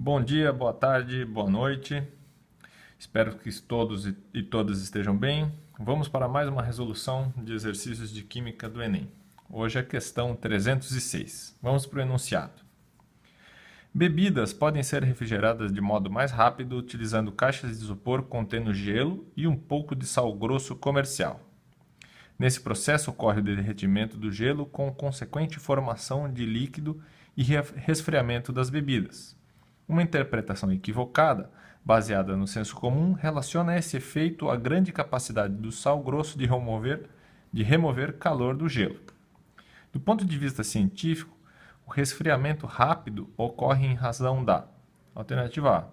Bom dia, boa tarde, boa noite. Espero que todos e todas estejam bem. Vamos para mais uma resolução de exercícios de Química do Enem. Hoje é a questão 306. Vamos para o enunciado. Bebidas podem ser refrigeradas de modo mais rápido utilizando caixas de isopor contendo gelo e um pouco de sal grosso comercial. Nesse processo ocorre o derretimento do gelo com consequente formação de líquido e resfriamento das bebidas. Uma interpretação equivocada, baseada no senso comum, relaciona esse efeito à grande capacidade do sal grosso de remover calor do gelo. Do ponto de vista científico, o resfriamento rápido ocorre em razão da alternativa A,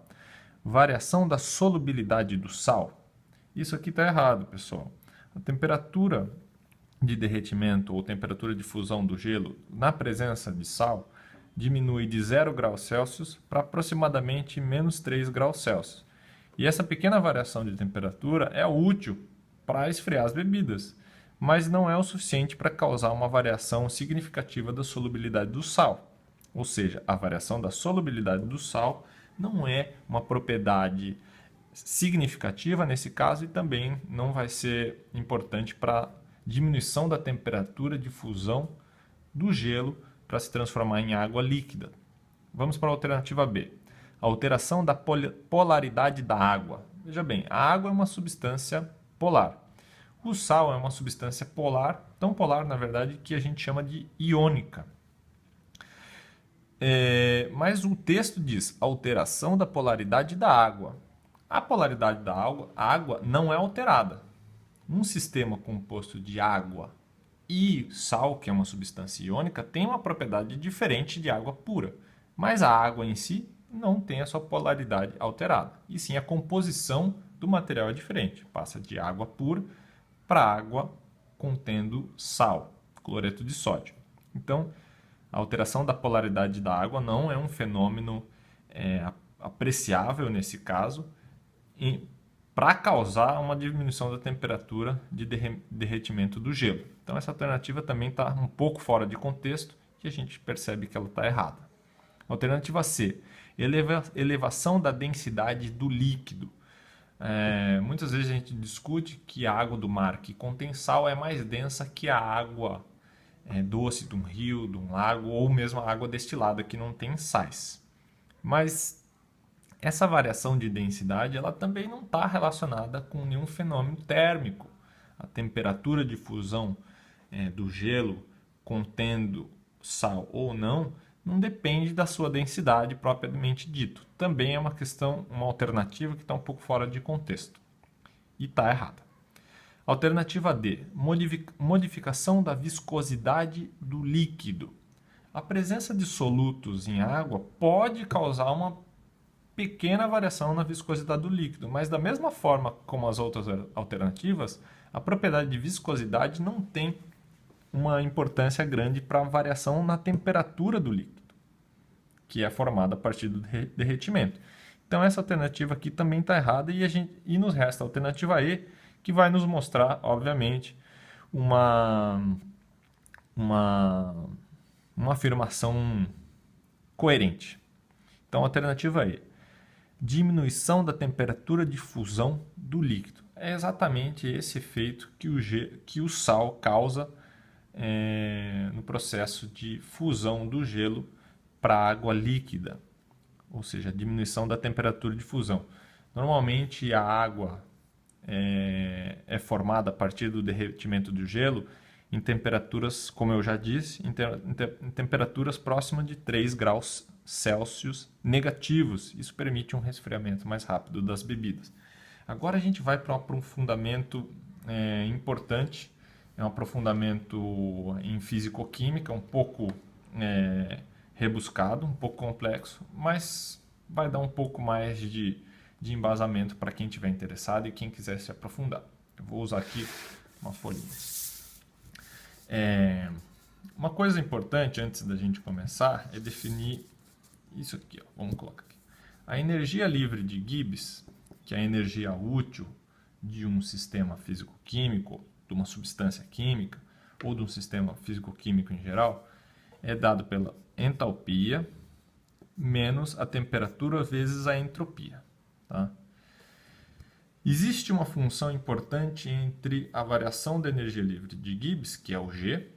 variação da solubilidade do sal. Isso aqui está errado, pessoal. A temperatura de derretimento ou temperatura de fusão do gelo na presença de sal diminui de 0 graus Celsius para aproximadamente menos 3 graus Celsius. E essa pequena variação de temperatura é útil para esfriar as bebidas, mas não é o suficiente para causar uma variação significativa da solubilidade do sal. Ou seja, a variação da solubilidade do sal não é uma propriedade significativa nesse caso e também não vai ser importante para a diminuição da temperatura de fusão do gelo para se transformar em água líquida. Vamos para a alternativa B. A alteração da polaridade da água. Veja bem, a água é uma substância polar. O sal é uma substância polar, tão polar, na verdade, que a gente chama de iônica. Mas o texto diz alteração da polaridade da água. A polaridade da água não é alterada. Um sistema composto de água e sal, que é uma substância iônica, tem uma propriedade diferente de água pura. Mas a água em si não tem a sua polaridade alterada. E sim, a composição do material é diferente. Passa de água pura para água contendo sal, cloreto de sódio. Então, a alteração da polaridade da água não é um fenômeno apreciável nesse caso para causar uma diminuição da temperatura de derretimento do gelo. Então essa alternativa também está um pouco fora de contexto e a gente percebe que ela está errada. Alternativa C, elevação da densidade do líquido. Muitas vezes a gente discute que a água do mar que contém sal é mais densa que a água doce de um rio, de um lago ou mesmo a água destilada que não tem sais. Mas essa variação de densidade ela também não está relacionada com nenhum fenômeno térmico. A temperatura de fusão do gelo contendo sal ou não depende da sua densidade propriamente dito. Também é uma questão, uma alternativa que está um pouco fora de contexto. E está errada. Alternativa D, modificação da viscosidade do líquido. A presença de solutos em água pode causar uma pequena variação na viscosidade do líquido, mas da mesma forma como as outras alternativas, a propriedade de viscosidade não tem uma importância grande para a variação na temperatura do líquido, que é formada a partir do derretimento. Então essa alternativa aqui também está errada e nos resta a alternativa E, que vai nos mostrar, obviamente, uma afirmação coerente. Então, alternativa E, diminuição da temperatura de fusão do líquido. É exatamente esse efeito que o sal causa no processo de fusão do gelo para água líquida, ou seja, a diminuição da temperatura de fusão. Normalmente a água é formada a partir do derretimento do gelo em temperaturas, como eu já disse, em temperaturas próximas de 3 graus Celsius negativos. Isso permite um resfriamento mais rápido das bebidas. Agora a gente vai para um aprofundamento importante, é um aprofundamento em físico-química, um pouco rebuscado, um pouco complexo, mas vai dar um pouco mais de embasamento para quem estiver interessado e quem quiser se aprofundar. Eu vou usar aqui uma folhinha. Uma coisa importante antes da gente começar é definir isso aqui. Vamos colocar aqui. A energia livre de Gibbs, que é a energia útil de um sistema físico-químico, de uma substância química ou de um sistema físico-químico em geral, é dado pela entalpia menos a temperatura vezes a entropia. Tá? Existe uma função importante entre a variação da energia livre de Gibbs, que é o G,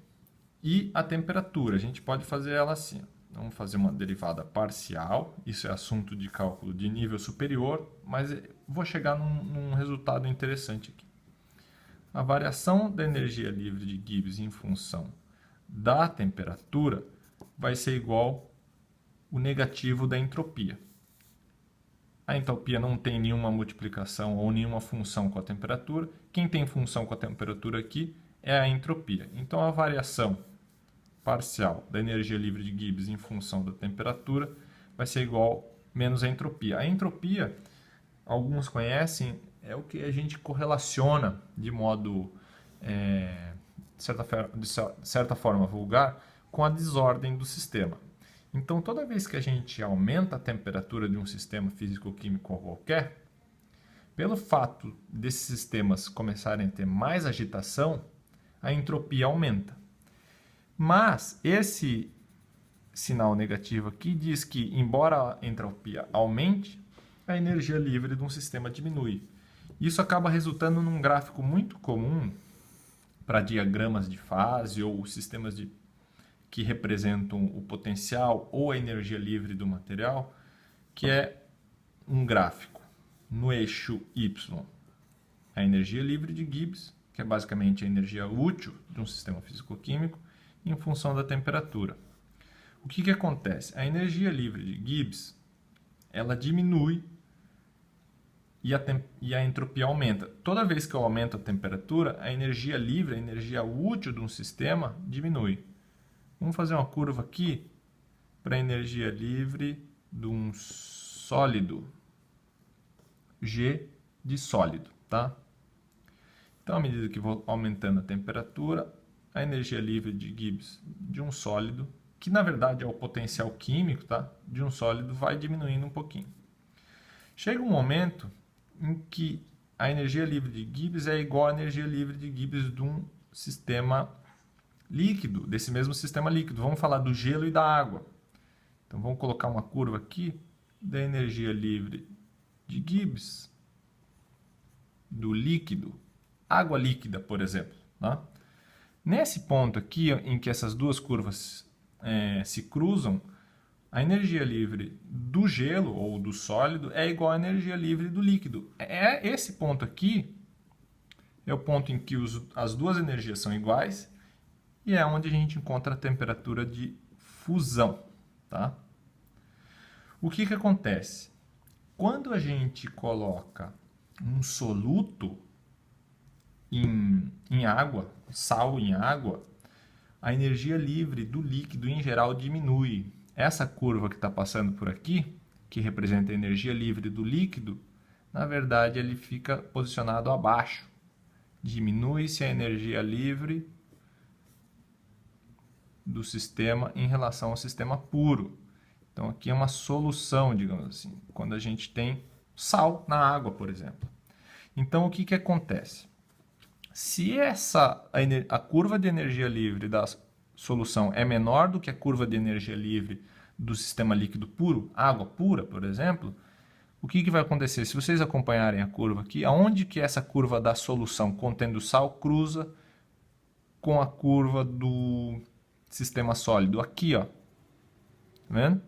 e a temperatura. A gente pode fazer ela assim. Vamos fazer uma derivada parcial. Isso é assunto de cálculo de nível superior, mas vou chegar num resultado interessante aqui. A variação da energia livre de Gibbs em função da temperatura vai ser igual o negativo da entropia. A entropia não tem nenhuma multiplicação ou nenhuma função com a temperatura. Quem tem função com a temperatura aqui é a entropia. Então, a variação parcial da energia livre de Gibbs em função da temperatura vai ser igual menos a entropia. A entropia, alguns conhecem, é o que a gente correlaciona de modo, de certa forma vulgar, com a desordem do sistema. Então, toda vez que a gente aumenta a temperatura de um sistema físico-químico qualquer, pelo fato desses sistemas começarem a ter mais agitação, a entropia aumenta. Mas esse sinal negativo aqui diz que, embora a entropia aumente, a energia livre de um sistema diminui. Isso acaba resultando num gráfico muito comum para diagramas de fase ou sistemas que representam o potencial ou a energia livre do material, que é um gráfico no eixo Y. A energia livre de Gibbs, que é basicamente a energia útil de um sistema físico-químico, em função da temperatura. O que acontece? A energia livre de Gibbs, ela diminui e a entropia aumenta. Toda vez que eu aumento a temperatura, a energia livre, a energia útil de um sistema, diminui. Vamos fazer uma curva aqui para a energia livre de um sólido, G de sólido, tá? Então, à medida que vou aumentando a temperatura, a energia livre de Gibbs de um sólido, que na verdade é o potencial químico, tá? De um sólido, vai diminuindo um pouquinho. Chega um momento em que a energia livre de Gibbs é igual à energia livre de Gibbs de um sistema líquido, desse mesmo sistema líquido. Vamos falar do gelo e da água. Então, vamos colocar uma curva aqui da energia livre de Gibbs do líquido, água líquida, por exemplo. Tá? Nesse ponto aqui, em que essas duas curvas se cruzam, a energia livre do gelo ou do sólido é igual à energia livre do líquido. Esse ponto aqui é o ponto em que as duas energias são iguais e é onde a gente encontra a temperatura de fusão. Tá? O que acontece? Quando a gente coloca um soluto em água, sal em água, a energia livre do líquido em geral diminui. Essa curva que está passando por aqui, que representa a energia livre do líquido, na verdade ele fica posicionado abaixo. Diminui-se a energia livre do sistema em relação ao sistema puro. Então aqui é uma solução, digamos assim, quando a gente tem sal na água, por exemplo. Então o que acontece? Se a curva de energia livre da solução é menor do que a curva de energia livre do sistema líquido puro, água pura, por exemplo, o que vai acontecer? Se vocês acompanharem a curva aqui, aonde que essa curva da solução contendo sal cruza com a curva do sistema sólido? Aqui, ó. Tá vendo?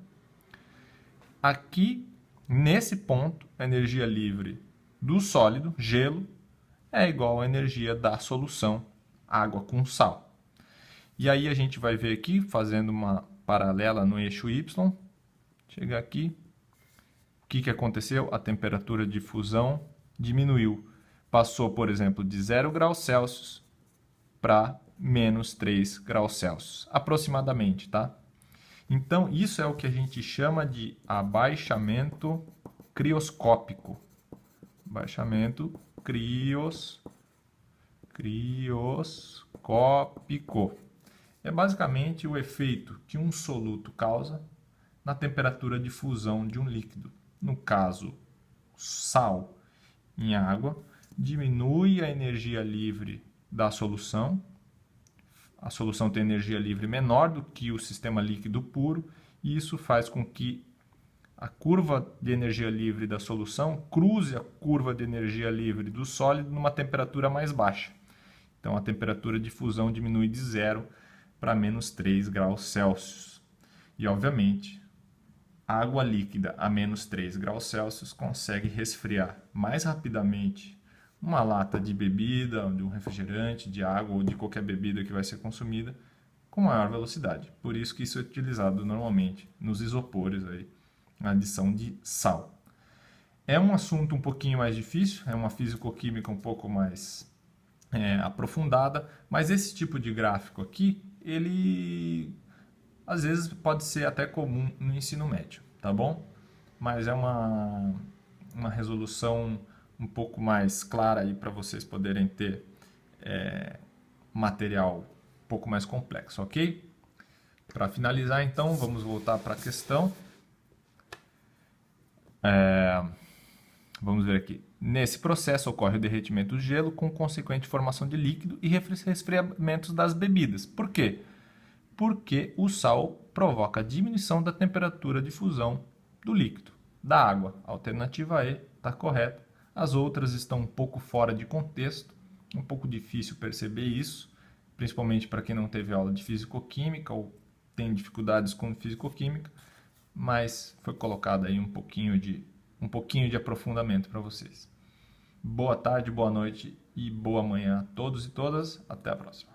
Aqui, nesse ponto, a energia livre do sólido, gelo, é igual à energia da solução, água com sal. E aí a gente vai ver aqui, fazendo uma paralela no eixo Y, chega aqui, o que aconteceu? A temperatura de fusão diminuiu. Passou, por exemplo, de 0 graus Celsius para menos 3 graus Celsius, aproximadamente, tá? Então, isso é o que a gente chama de abaixamento crioscópico. Abaixamento crioscópico. É basicamente o efeito que um soluto causa na temperatura de fusão de um líquido. No caso, sal em água, diminui a energia livre da solução. A solução tem energia livre menor do que o sistema líquido puro, e isso faz com que a curva de energia livre da solução cruze a curva de energia livre do sólido numa temperatura mais baixa. Então, a temperatura de fusão diminui de 0 para menos 3 graus Celsius. E, obviamente, a água líquida a menos 3 graus Celsius consegue resfriar mais rapidamente uma lata de bebida, de um refrigerante, de água ou de qualquer bebida que vai ser consumida com maior velocidade. Por isso que isso é utilizado normalmente nos isopores, aí, a adição de sal. É um assunto um pouquinho mais difícil, é uma físico-química um pouco mais aprofundada, mas esse tipo de gráfico aqui, ele às vezes pode ser até comum no ensino médio, tá bom? Mas é uma resolução um pouco mais clara aí para vocês poderem ter material um pouco mais complexo, ok? Para finalizar, então, vamos voltar para a questão. Vamos ver aqui. Nesse processo ocorre o derretimento do gelo com consequente formação de líquido e resfriamento das bebidas. Por quê? Porque o sal provoca a diminuição da temperatura de fusão do líquido, da água. A alternativa E está correta. As outras estão um pouco fora de contexto, um pouco difícil perceber isso, principalmente para quem não teve aula de físico-química ou tem dificuldades com físico-química, mas foi colocado aí um pouquinho de aprofundamento para vocês. Boa tarde, boa noite e boa manhã a todos e todas. Até a próxima.